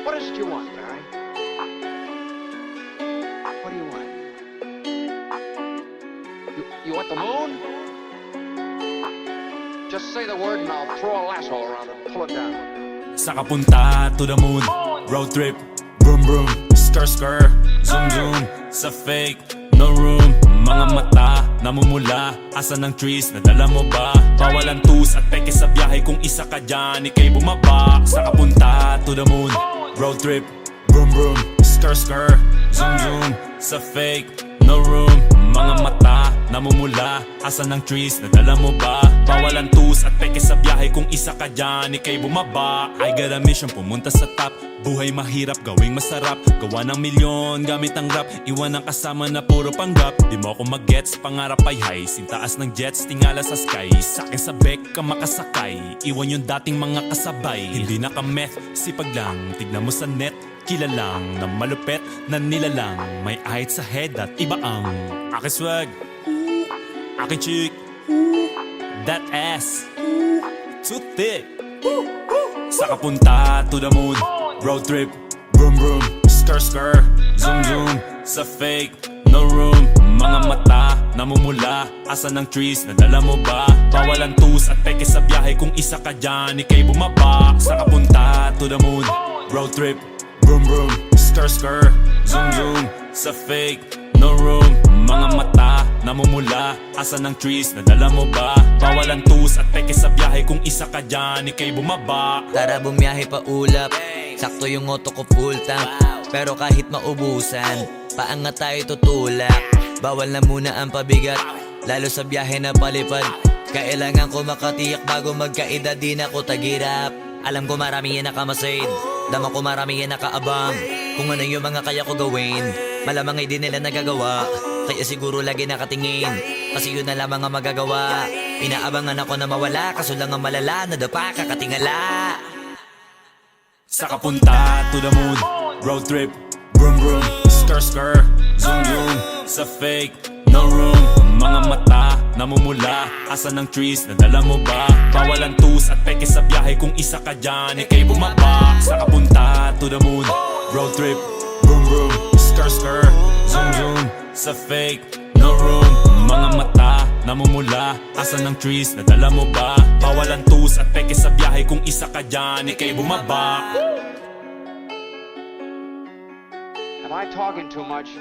What is it you want, Barry? What do you want? You want the moon? Just say the word and I'll throw a lasso around it and pull it down. Sa kapunta to the moon, road trip, vroom vroom, skr skr, zoom zoom. Sa fake, no room, mga mata, namumula. Asan ang trees, nadala mo ba? Bawal ang tus at peke sa biyahe. Kung isa ka dyan, ikay bumaba. Sa kapunta to the moon, road trip, vroom vroom, skr skr, zoom zoom. Sa fake, no room, mga mata, namumula. Asan ang trees, nadala mo ba? Bawal ang tus at peke sa biyahe. Kung isa ka dyan, ikay bumaba. I got a mission, pumunta sa top. Buhay mahirap, gawing masarap. Gawa ng milyon, gamit ang rap. Iwan ang kasama na puro panggap. Di mo ako mag-gets, pangarap ay high. Sintaas ng jets, tingala sa sky. Sakin sa bek ka makasakay. Iwan yung dating mga kasabay. Hindi nakameth, sipag lang. Tignan mo sa net, kilalang na malupet na nilalang. May ahit sa head at iba ang aking swag, aking chick, that ass, too thick. Sa kapunta to the moon, road trip, vroom vroom, skr skr, zoom zoom. Sa fake, no room, mga mata, namumula. Asan ang trees, nadala mo ba? Bawal ang tus at peke sa biyahe. Kung isa ka dyan, ikay bumaba. Sa kapunta to the moon, road trip, vroom vroom, skr skr, zoom zoom. Sa fake, no room, mga mata, namumula. Asan ang trees, nadala mo ba? Bawal ang tus at peke sa biyahe. Kung isa ka dyan, ikay bumaba. Tara bumiyahe pa ulap, sakto yung auto ko full tank. Pero kahit maubusan, paangat tayo tutulak. Bawal na muna ang pabigat, lalo sa biyahe na palipad. Kailangan ko makatiyak bago magkaedad, di na ko tagirap. Alam ko marami yan nakamasid, dama ko marami yan nakaabang. Kung ano yung mga kaya ko gawin, malamang ay di nila nagagawa. Kaya siguro lagi nakatingin, kasi yun na lamang ang magagawa. Inaabangan ako na mawala, kaso lang ang malala, nadapa kakatingala. Sa kapunta to the moon, road trip, vroom vroom, skr skr, zoom zoom. Sa fake, no room, mga mata, namumula. Asan ang trees, nadala mo ba? Bawal ang tus at peke sa biyahe. Kung isa ka dyan, ikay bumaba. Sa kapunta to the moon, road trip, vroom vroom, skr skr, zoom zoom. Sa fake, no room, mga mata, namumula. Asan ang trees, nadala mo ba? Bawal ang tus at peke sa biyahe. Kung isa ka dyan, ikay bumaba. Am I talking too much?